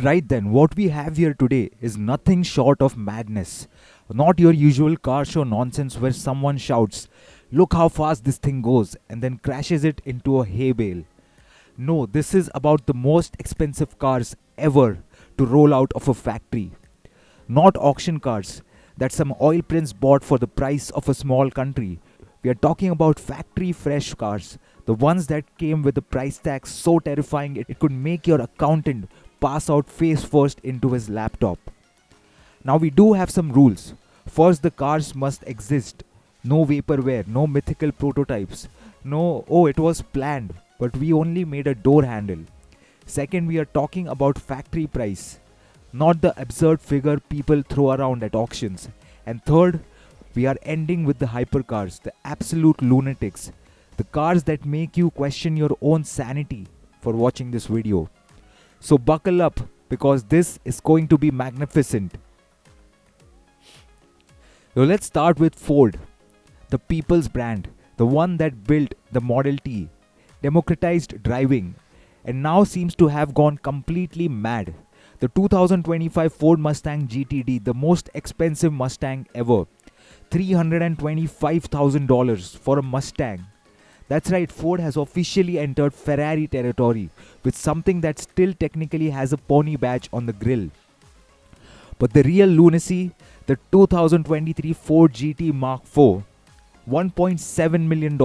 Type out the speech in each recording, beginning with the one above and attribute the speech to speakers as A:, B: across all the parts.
A: Right then, what we have here today is nothing short of madness. Not your usual car show nonsense where someone shouts, "Look how fast this thing goes," and then crashes it into a hay bale. No, this is about the most expensive cars ever to roll out of a factory. Not auction cars that some oil prince bought for the price of a small country. We are talking about factory fresh cars, the ones that came with a price tag so terrifying it could make your accountant pass out face first into his laptop. Now, we do have some rules. First, the cars must exist. No vaporware, no mythical prototypes. No, oh, it was planned, but we only made a door handle. Second, we are talking about factory price, not the absurd figure people throw around at auctions. And third, we are ending with the hypercars, the absolute lunatics, the cars that make you question your own sanity for watching this video. So buckle up because this is going to be magnificent. So let's start with Ford, the people's brand, the one that built the Model T, democratized driving, and now seems to have gone completely mad. The 2025 Ford Mustang GTD, the most expensive Mustang ever, $325,000 for a Mustang. That's right, Ford has officially entered Ferrari territory with something that still technically has a pony badge on the grille. But the real lunacy, the 2023 Ford GT Mark IV, $1.7 million,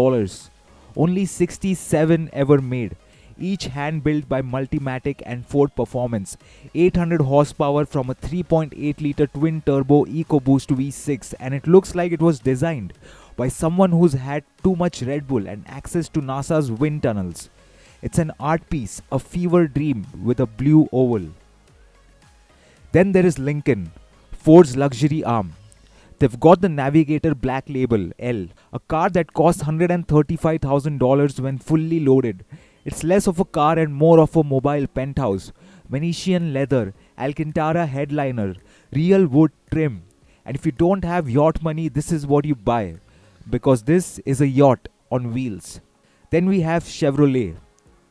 A: only 67 ever made, each hand built by Multimatic and Ford Performance, 800 horsepower from a 3.8 litre twin turbo EcoBoost V6, and it looks like it was designed by someone who's had too much Red Bull and access to NASA's wind tunnels. It's an art piece, a fever dream with a blue oval. Then there is Lincoln, Ford's luxury arm. They've got the Navigator Black Label L, a car that costs $135,000 when fully loaded. It's less of a car and more of a mobile penthouse. Venetian leather, Alcantara headliner, real wood trim. And if you don't have yacht money, this is what you buy. Because this is a yacht on wheels. Then we have Chevrolet,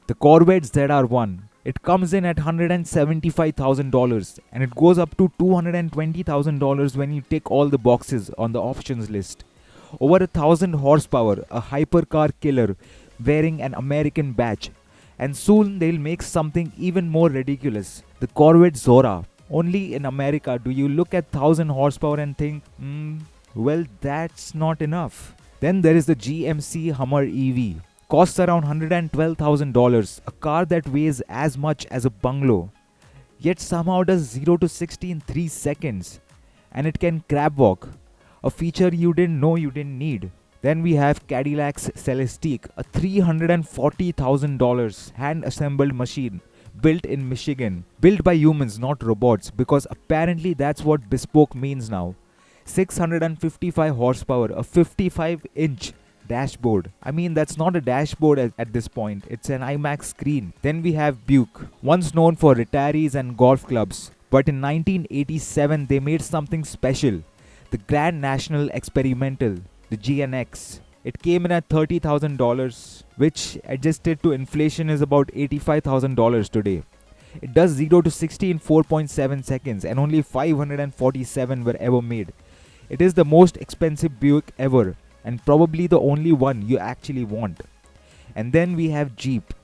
A: the Corvette ZR1. It comes in at $175,000 and it goes up to $220,000 when you tick all the boxes on the options list. Over 1,000 horsepower, a hypercar killer wearing an American badge. And soon they'll make something even more ridiculous, the Corvette Zora. Only in America do you look at 1,000 horsepower and think, well, that's not enough. Then there is the GMC Hummer EV. Costs around $112,000, a car that weighs as much as a bungalow. Yet somehow does 0 to 60 in 3 seconds. And it can crab walk, a feature you didn't know you didn't need. Then we have Cadillac's Celestiq, a $340,000 hand-assembled machine built in Michigan. Built by humans, not robots, because apparently that's what bespoke means now. 655 horsepower, a 55-inch dashboard. I mean, that's not a dashboard at this point, it's an IMAX screen. Then we have Buick, once known for retirees and golf clubs, but in 1987 they made something special, the Grand National Experimental, the GNX. It came in at $30,000, which adjusted to inflation is about $85,000 today. It does 0 to 60 in 4.7 seconds and only 547 were ever made. It is the most expensive Buick ever and probably the only one you actually want. And then we have Jeep,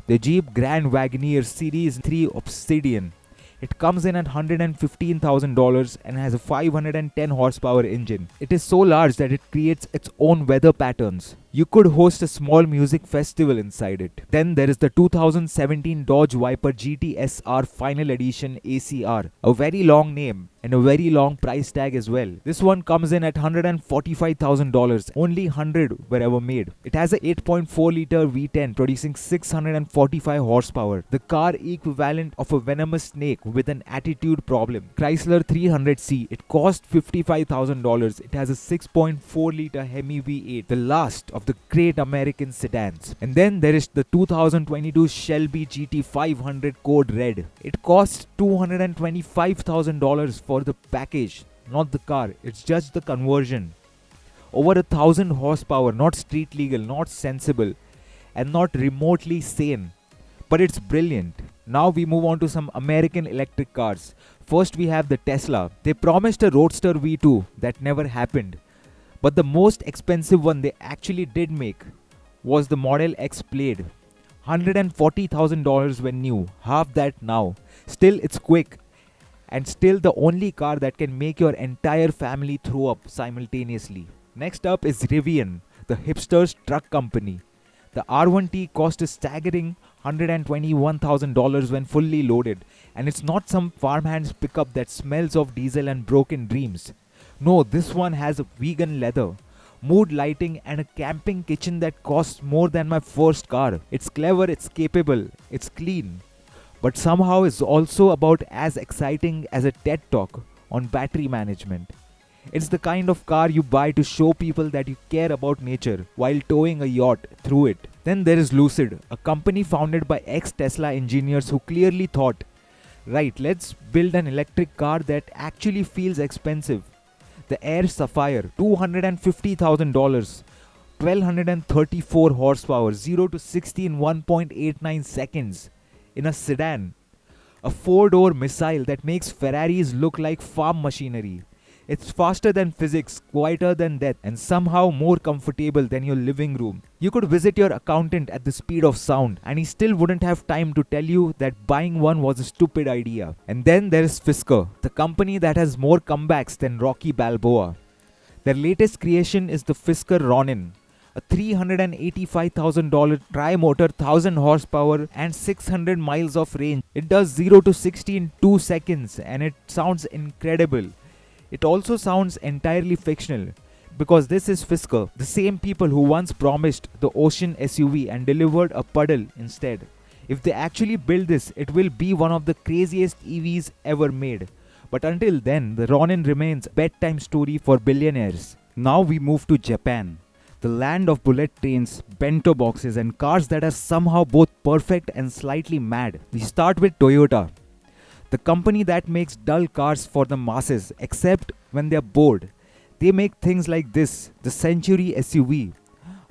A: the Jeep Grand Wagoneer Series 3 Obsidian. It comes in at $115,000 and has a 510 horsepower engine. It is so large that it creates its own weather patterns. You could host a small music festival inside it. Then there is the 2017 Dodge Viper GT SR Final Edition ACR, a very long name and a very long price tag as well. This one comes in at $145,000. Only 100 were ever made. It has a 8.4 liter V10 producing 645 horsepower, the car equivalent of a venomous snake with an attitude problem. Chrysler 300C, it cost $55,000. It has a 6.4 liter Hemi V8, the last of the great American sedans. And then there is the 2022 Shelby GT 500 Code Red. It costs $225,000 for the package, not the car. It's just the conversion. Over 1,000 horsepower, not street legal, not sensible, and not remotely sane. But it's brilliant. Now we move on to some American electric cars. First we have the Tesla. They promised a Roadster V2 that never happened. But the most expensive one they actually did make was the Model X Plaid. $140,000 when new, half that now. Still it's quick and still the only car that can make your entire family throw up simultaneously. Next up is Rivian, the hipsters truck company. The R1T cost a staggering $121,000 when fully loaded, and it's not some farmhand's pickup that smells of diesel and broken dreams. No, this one has a vegan leather, mood lighting, and a camping kitchen that costs more than my first car. It's clever, it's capable, it's clean, but somehow is also about as exciting as a TED talk on battery management. It's the kind of car you buy to show people that you care about nature while towing a yacht through it. Then there is Lucid, a company founded by ex-Tesla engineers who clearly thought, right, let's build an electric car that actually feels expensive. The Air Sapphire, $250,000, 1234 horsepower, 0 to 60 in 1.89 seconds in a sedan. A 4-door missile that makes Ferraris look like farm machinery. It's faster than physics, quieter than death, and somehow more comfortable than your living room. You could visit your accountant at the speed of sound, and he still wouldn't have time to tell you that buying one was a stupid idea. And then there is Fisker, the company that has more comebacks than Rocky Balboa. Their latest creation is the Fisker Ronin, a $385,000 tri-motor, 1000 horsepower and 600 miles of range. It does 0 to 60 in 2 seconds, and it sounds incredible. It also sounds entirely fictional, because this is Fisker, the same people who once promised the Ocean SUV and delivered a puddle instead. If they actually build this, it will be one of the craziest EVs ever made. But until then, the Ronin remains a bedtime story for billionaires. Now we move to Japan, the land of bullet trains, bento boxes, and cars that are somehow both perfect and slightly mad. We start with Toyota, the company that makes dull cars for the masses, except when they're bored. They make things like this, the Century SUV,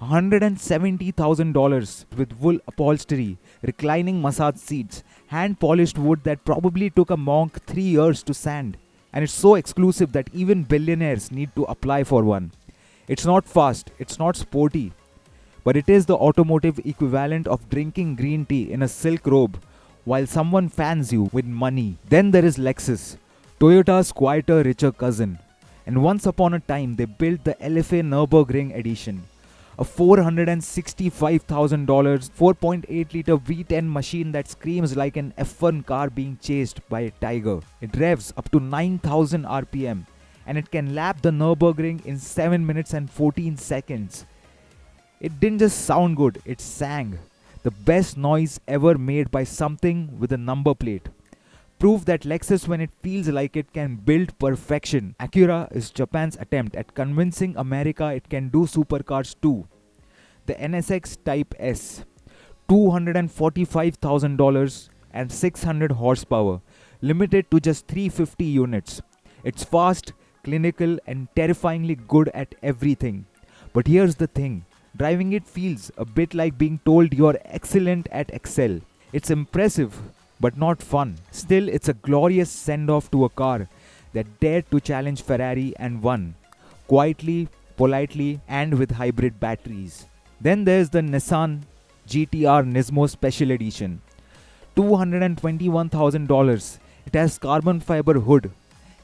A: $170,000 with wool upholstery, reclining massage seats, hand-polished wood that probably took a monk 3 years to sand. And it's so exclusive that even billionaires need to apply for one. It's not fast, it's not sporty, but it is the automotive equivalent of drinking green tea in a silk robe while someone fans you with money. Then there is Lexus, Toyota's quieter, richer cousin. And once upon a time, they built the LFA Nürburgring edition, a $465,000, 4.8-liter V10 machine that screams like an F1 car being chased by a tiger. It revs up to 9,000 RPM, and it can lap the Nürburgring in 7 minutes and 14 seconds. It didn't just sound good, it sang. The best noise ever made by something with a number plate. Proof that Lexus, when it feels like it, can build perfection. Acura is Japan's attempt at convincing America it can do supercars too. The NSX Type S, $245,000 and 600 horsepower, limited to just 350 units. It's fast, clinical, and terrifyingly good at everything. But here's the thing. Driving it feels a bit like being told you're excellent at Excel. It's impressive, but not fun. Still, it's a glorious send-off to a car that dared to challenge Ferrari and won. Quietly, politely, and with hybrid batteries. Then there's the Nissan GT-R Nismo Special Edition. $221,000. It has carbon fiber hood,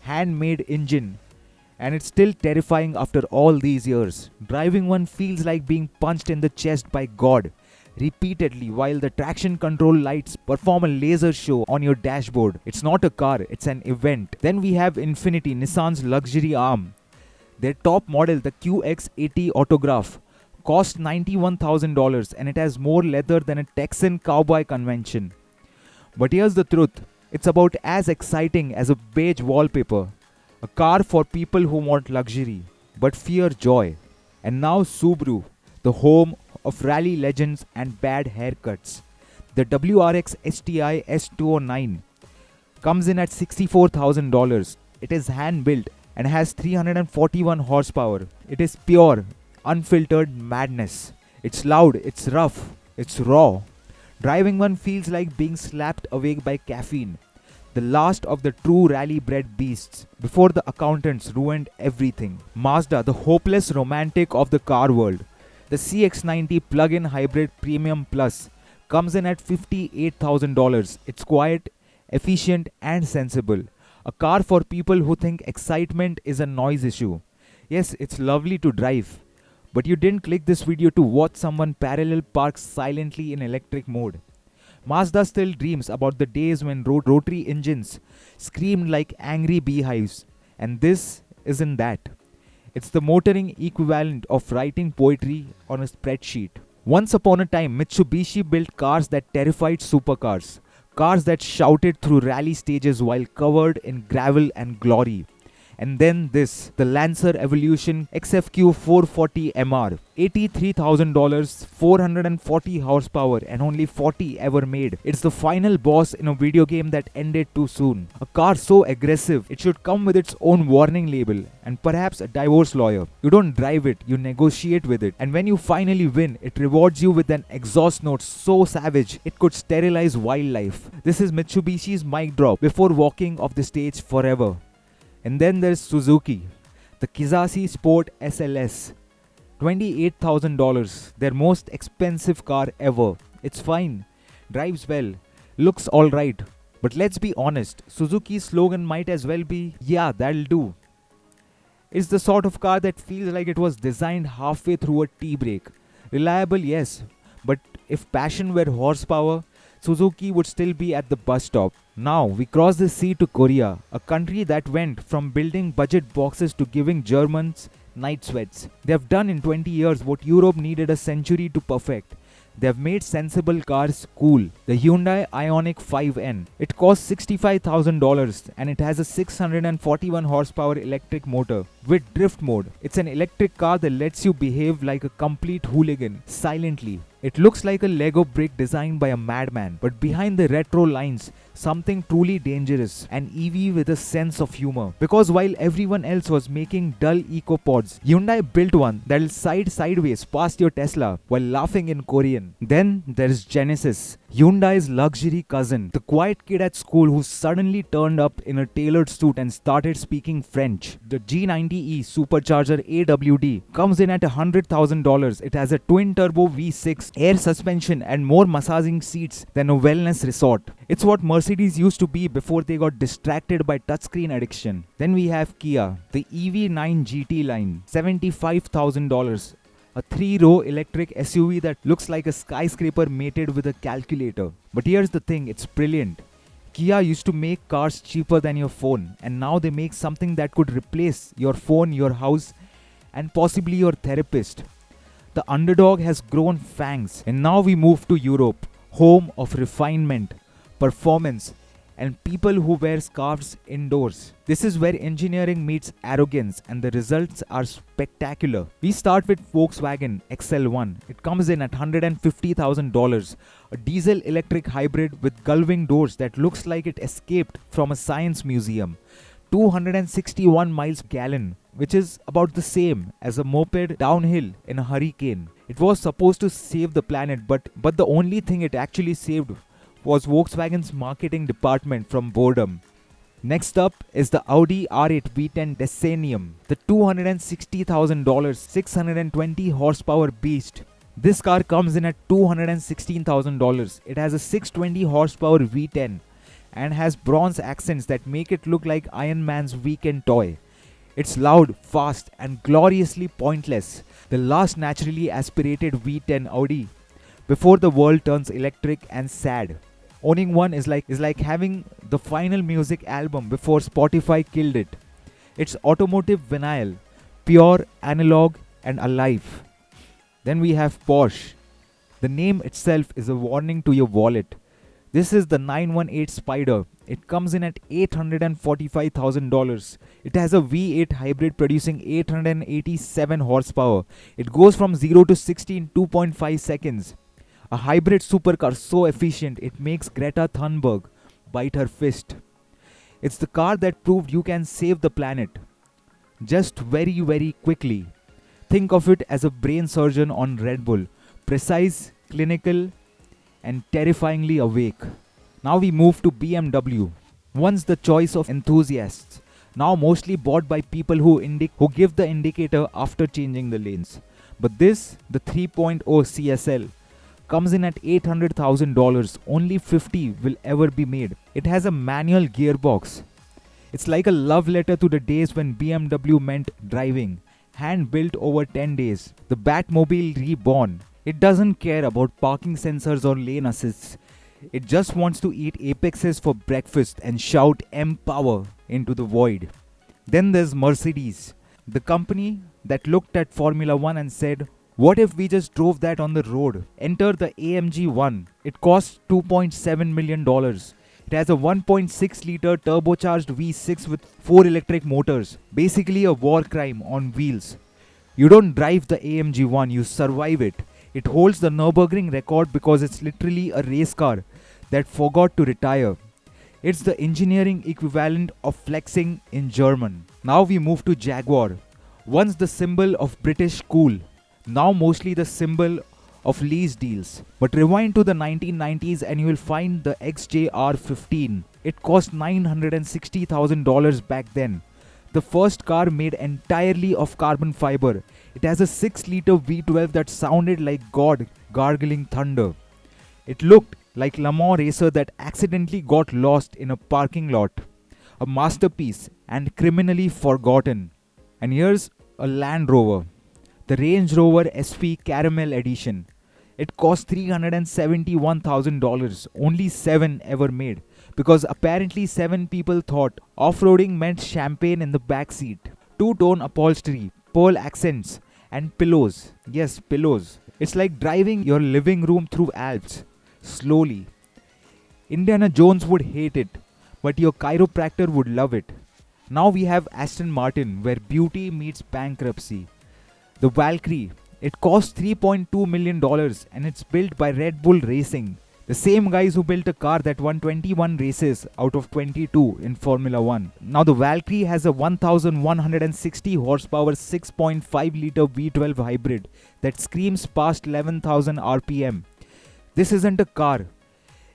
A: handmade engine, and it's still terrifying after all these years. Driving one feels like being punched in the chest by God repeatedly while the traction control lights perform a laser show on your dashboard. It's not a car, it's an event. Then we have Infiniti, Nissan's luxury arm. Their top model, the QX80 Autograph, costs $91,000 and it has more leather than a Texan cowboy convention. But here's the truth, it's about as exciting as a beige wallpaper. A car for people who want luxury, but fear joy. And now Subaru, the home of rally legends and bad haircuts. The WRX STI S209 comes in at $64,000. It is hand-built and has 341 horsepower. It is pure, unfiltered madness. It's loud, it's rough, it's raw. Driving one feels like being slapped awake by caffeine, the last of the true rally-bred beasts, before the accountants ruined everything. Mazda, the hopeless romantic of the car world. The CX-90 plug-in hybrid Premium Plus comes in at $58,000. It's quiet, efficient and sensible. A car for people who think excitement is a noise issue. Yes, it's lovely to drive, but you didn't click this video to watch someone parallel park silently in electric mode. Mazda still dreams about the days when rotary engines screamed like angry beehives, and this isn't that. It's the motoring equivalent of writing poetry on a spreadsheet. Once upon a time, Mitsubishi built cars that terrified supercars, cars that shouted through rally stages while covered in gravel and glory. And then this, the Lancer Evolution XFQ 440 MR. $83,000, 440 horsepower and only 40 ever made. It's the final boss in a video game that ended too soon. A car so aggressive, it should come with its own warning label and perhaps a divorce lawyer. You don't drive it, you negotiate with it. And when you finally win, it rewards you with an exhaust note so savage, it could sterilize wildlife. This is Mitsubishi's mic drop before walking off the stage forever. And then there's Suzuki, the Kizashi Sport SLS, $28,000, their most expensive car ever. It's fine, drives well, looks alright, but let's be honest, Suzuki's slogan might as well be, yeah, that'll do. It's the sort of car that feels like it was designed halfway through a tea break. Reliable, yes, but if passion were horsepower, Suzuki would still be at the bus stop. Now we cross the sea to Korea, a country that went from building budget boxes to giving Germans night sweats. They have done in 20 years what Europe needed a century to perfect. They have made sensible cars cool. The Hyundai Ioniq 5N. It costs $65,000 and it has a 641 horsepower electric motor with drift mode. It's an electric car that lets you behave like a complete hooligan, silently. It looks like a Lego brick designed by a madman, but behind the retro lines, something truly dangerous, an EV with a sense of humor. Because while everyone else was making dull eco-pods, Hyundai built one that'll side sideways past your Tesla while laughing in Korean. Then there's Genesis, Hyundai's luxury cousin, the quiet kid at school who suddenly turned up in a tailored suit and started speaking French. The G90E supercharger AWD comes in at $100,000. It has a twin-turbo V6, air suspension and more massaging seats than a wellness resort. It's what Mercedes used to be before they got distracted by touchscreen addiction. Then we have Kia, the EV9 GT line, $75,000. A 3-row electric SUV that looks like a skyscraper mated with a calculator. But here's the thing, it's brilliant. Kia used to make cars cheaper than your phone, and now they make something that could replace your phone, your house, and possibly your therapist. The underdog has grown fangs, and now we move to Europe, home of refinement, performance, and people who wear scarves indoors. This is where engineering meets arrogance and the results are spectacular. We start with Volkswagen XL1. It comes in at $150,000. A diesel electric hybrid with gullwing doors that looks like it escaped from a science museum. 261 miles per gallon, which is about the same as a moped downhill in a hurricane. It was supposed to save the planet, but the only thing it actually saved was Volkswagen's marketing department from boredom. Next up is the Audi R8 V10 Decennium, the $260,000 620 horsepower beast. This car comes in at $216,000. It has a 620 horsepower V10 and has bronze accents that make it look like Iron Man's weekend toy. It's loud, fast and gloriously pointless. The last naturally aspirated V10 Audi before the world turns electric and sad. Owning one is like having the final music album before Spotify killed it. It's automotive vinyl, pure, analog and alive. Then we have Porsche. The name itself is a warning to your wallet. This is the 918 Spider. It comes in at $845,000. It has a V8 hybrid producing 887 horsepower. It goes from 0 to 60 in 2.5 seconds. A hybrid supercar so efficient it makes Greta Thunberg bite her fist. It's the car that proved you can save the planet. Just very, very quickly. Think of it as a brain surgeon on Red Bull. Precise, clinical, and terrifyingly awake. Now we move to BMW. Once the choice of enthusiasts, now mostly bought by people who give the indicator after changing the lanes. But this, the 3.0 CSL, comes in at $800,000. Only 50 will ever be made. It has a manual gearbox. It's like a love letter to the days when BMW meant driving. Hand built over 10 days. The Batmobile reborn. It doesn't care about parking sensors or lane assists. It just wants to eat apexes for breakfast and shout M-Power into the void. Then there's Mercedes, the company that looked at Formula 1 and said, what if we just drove that on the road? Enter the AMG 1. It costs $2.7 million. It has a 1.6 litre turbocharged V6 with 4 electric motors. Basically a war crime on wheels. You don't drive the AMG 1, you survive it. It holds the Nürburgring record because it's literally a race car that forgot to retire. It's the engineering equivalent of flexing in German. Now we move to Jaguar. Once the symbol of British cool, now mostly the symbol of lease deals. But rewind to the 1990s and you will find the XJR15. It cost $960,000 back then. The first car made entirely of carbon fiber. It has a 6-litre V12 that sounded like God gargling thunder. It looked like Le Mans racer that accidentally got lost in a parking lot. A masterpiece and criminally forgotten. And here's a Land Rover. The Range Rover SP Caramel Edition. It cost $371,000. Only 7 ever made. Because apparently 7 people thought off-roading meant champagne in the back seat. 2-tone upholstery, pearl accents, and pillows. Yes, pillows. It's like driving your living room through Alps. Slowly. Indiana Jones would hate it, but your chiropractor would love it. Now we have Aston Martin, where beauty meets bankruptcy. The Valkyrie. It costs $3.2 million and it's built by Red Bull Racing. The same guys who built a car that won 21 races out of 22 in Formula 1. Now the Valkyrie has a 1160 horsepower 6.5 litre V12 hybrid that screams past 11,000 RPM. This isn't a car.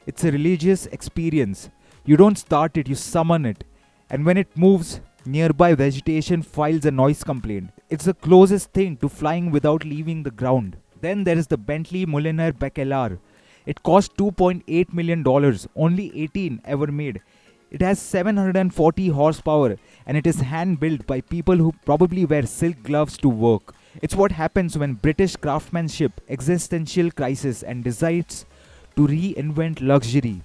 A: It's a religious experience. You don't start it, you summon it. And when it moves, nearby vegetation files a noise complaint. It's the closest thing to flying without leaving the ground. Then there is the Bentley Mulliner Bakellar. It cost $2.8 million, only 18 ever made. It has 740 horsepower and it is hand-built by people who probably wear silk gloves to work. It's what happens when British craftsmanship existential crisis and decides to reinvent luxury.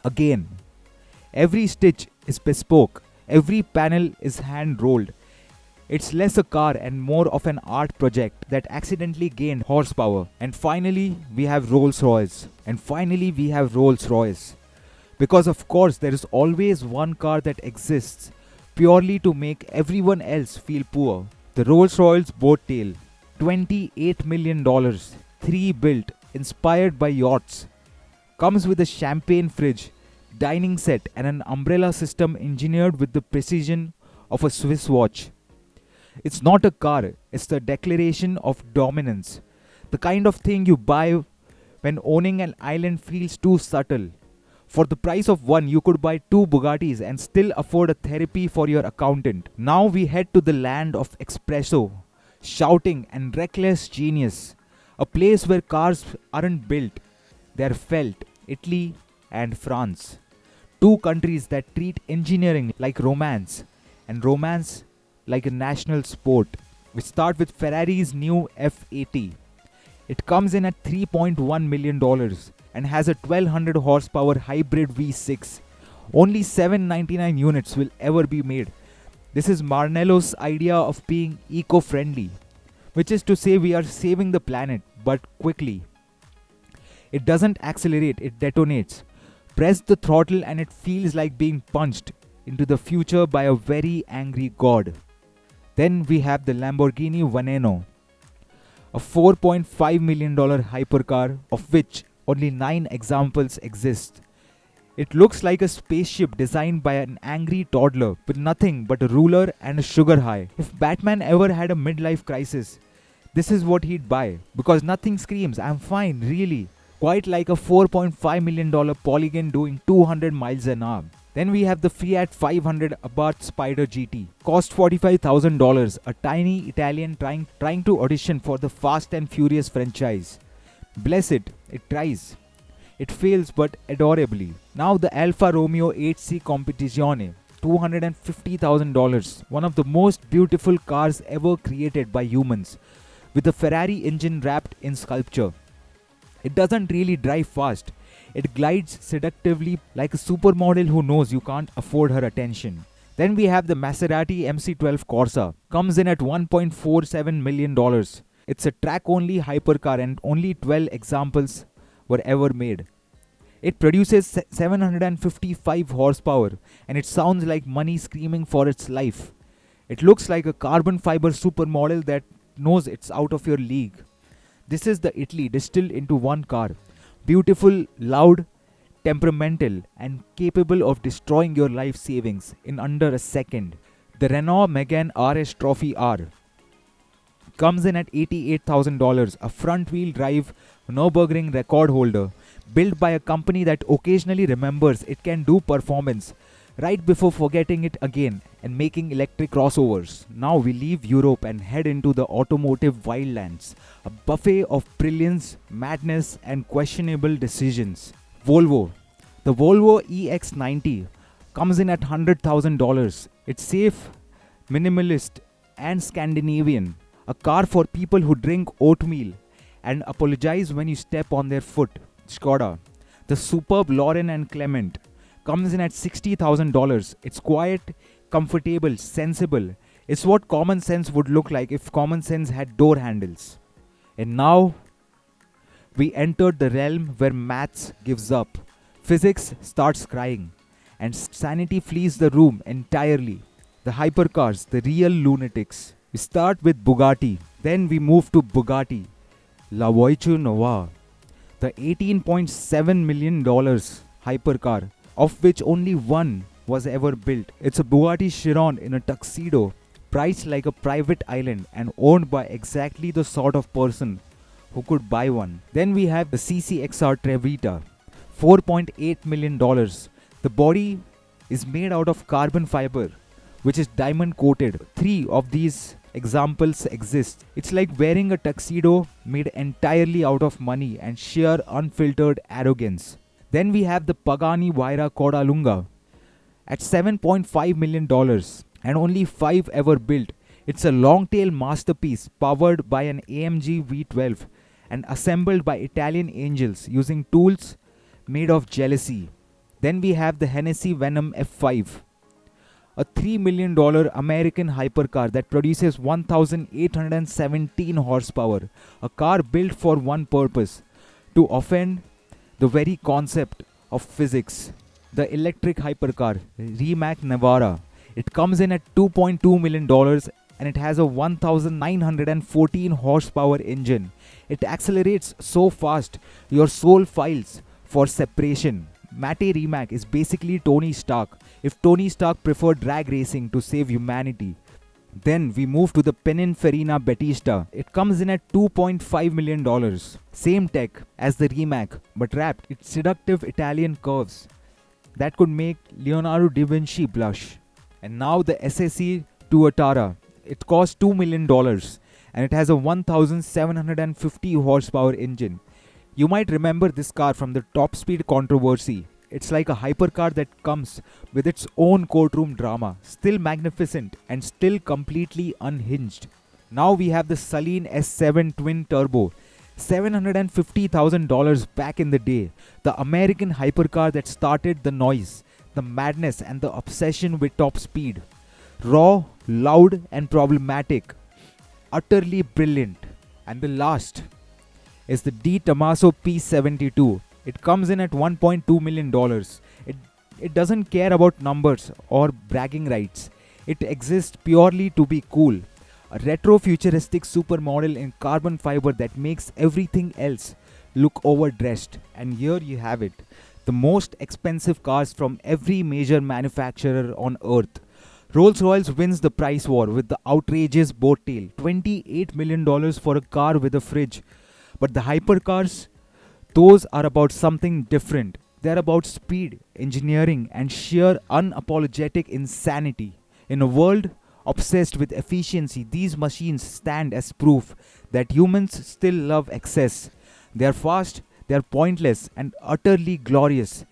A: Again, every stitch is bespoke, every panel is hand-rolled. It's less a car and more of an art project that accidentally gained horsepower. And finally, we have Rolls-Royce. Because of course, there is always one car that exists purely to make everyone else feel poor. The Rolls-Royce Boat Tail. $28 million. 3 built, inspired by yachts. Comes with a champagne fridge, dining set and an umbrella system engineered with the precision of a Swiss watch. It's not a car, it's the declaration of dominance. The kind of thing you buy when owning an island feels too subtle. For the price of one, you could buy 2 Bugattis and still afford a therapy for your accountant. Now we head to the land of espresso, shouting and reckless genius. A place where cars aren't built, they're felt. Italy and France. 2 countries that treat engineering like romance and romance like a national sport. We start with Ferrari's new F80. It comes in at $3.1 million and has a 1200 horsepower hybrid V6. Only 799 units will ever be made. This is Maranello's idea of being eco-friendly, which is to say we are saving the planet, but quickly. It doesn't accelerate, it detonates. Press the throttle and it feels like being punched into the future by a very angry god. Then we have the Lamborghini Veneno, a $4.5 million hypercar of which only 9 examples exist. It looks like a spaceship designed by an angry toddler with nothing but a ruler and a sugar high. If Batman ever had a midlife crisis, this is what he'd buy, because nothing screams, "I'm fine, really." quite like a $4.5 million Polygon doing 200 miles an hour. Then we have the Fiat 500 Abarth Spider GT. Cost $45,000, a tiny Italian trying to audition for the Fast and Furious franchise. Bless it, it tries. It fails but adorably. Now the Alfa Romeo 8C Competizione, $250,000, one of the most beautiful cars ever created by humans, with a Ferrari engine wrapped in sculpture. It doesn't really drive fast. It glides seductively like a supermodel who knows you can't afford her attention. Then we have the Maserati MC12 Corsa. Comes in at $1.47 million. It's a track-only hypercar and only 12 examples were ever made. It produces 755 horsepower and it sounds like money screaming for its life. It looks like a carbon fiber supermodel that knows it's out of your league. This is the Italy distilled into one car. Beautiful, loud, temperamental, and capable of destroying your life savings in under a second. The Renault Megane RS Trophy R comes in at $88,000, a front-wheel drive Nürburgring record holder, built by a company that occasionally remembers it can do performance right before forgetting it again and making electric crossovers. Now we leave Europe and head into the automotive wildlands, a buffet of brilliance, madness and questionable decisions. Volvo. The Volvo EX90 comes in at $100,000. It's safe, minimalist and Scandinavian. A car for people who drink oatmeal and apologize when you step on their foot. Skoda. The superb Lauren and Clement comes in at $60,000. It's quiet, comfortable, sensible. It's what common sense would look like if common sense had door handles. And now, we entered the realm where maths gives up, physics starts crying, and sanity flees the room entirely. The hypercars, the real lunatics. We start with Bugatti, then we move to Bugatti, La Voiture Noire, the $18.7 million hypercar, of which only one was ever built. It's a Bugatti Chiron in a tuxedo, priced like a private island and owned by exactly the sort of person who could buy one. Then we have the CCXR Trevita, $4.8 million. The body is made out of carbon fiber, which is diamond coated. 3 of these examples exist. It's like wearing a tuxedo made entirely out of money and sheer unfiltered arrogance. Then we have the Pagani Huayra Codalunga at $7.5 million and only 5 ever built. It's a long-tail masterpiece powered by an AMG V12 and assembled by Italian angels using tools made of jealousy. Then we have the Hennessy Venom F5, a $3 million American hypercar that produces 1,817 horsepower, a car built for one purpose, to offend the very concept of physics. The electric hypercar, Rimac Navara, it comes in at $2.2 million and it has a 1,914 horsepower engine. It accelerates so fast, your soul files for separation. Mate Rimac is basically Tony Stark, if Tony Stark preferred drag racing to save humanity. Then we move to the Pininfarina Battista. It comes in at $2.5 million. Same tech as the Rimac, but wrapped in seductive Italian curves that could make Leonardo da Vinci blush. And now the SSE Tuatara. It costs $2 million and it has a 1,750 horsepower engine. You might remember this car from the top speed controversy. It's like a hypercar that comes with its own courtroom drama, still magnificent and still completely unhinged. Now we have the Saleen S7 Twin Turbo, $750,000 back in the day. The American hypercar that started the noise, the madness and the obsession with top speed. Raw, loud and problematic. Utterly brilliant. And the last is the De Tomaso P72. It comes in at $1.2 million. It doesn't care about numbers or bragging rights. It exists purely to be cool. A retro-futuristic supermodel in carbon fiber that makes everything else look overdressed. And here you have it. The most expensive cars from every major manufacturer on earth. Rolls-Royce wins the price war with the outrageous Boat Tail. $28 million for a car with a fridge. But the hypercars, those are about something different. They're about speed, engineering, and sheer unapologetic insanity. In a world obsessed with efficiency, these machines stand as proof that humans still love excess. They are fast, they are pointless, and utterly glorious.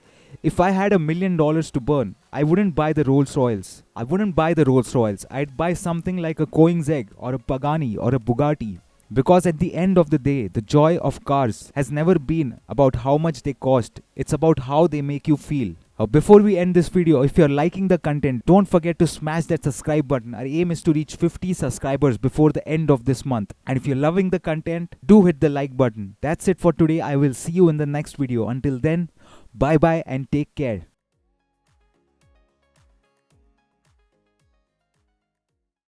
A: If I had $1 million to burn, I wouldn't buy the Rolls-Royce. I wouldn't buy the Rolls-Royce. I'd buy something like a Koenigsegg or a Pagani or a Bugatti. Because at the end of the day, the joy of cars has never been about how much they cost. It's about how they make you feel. Before we end this video, if you're liking the content, don't forget to smash that subscribe button. Our aim is to reach 50 subscribers before the end of this month. And if you're loving the content, do hit the like button. That's it for today. I will see you in the next video. Until then, bye bye and take care.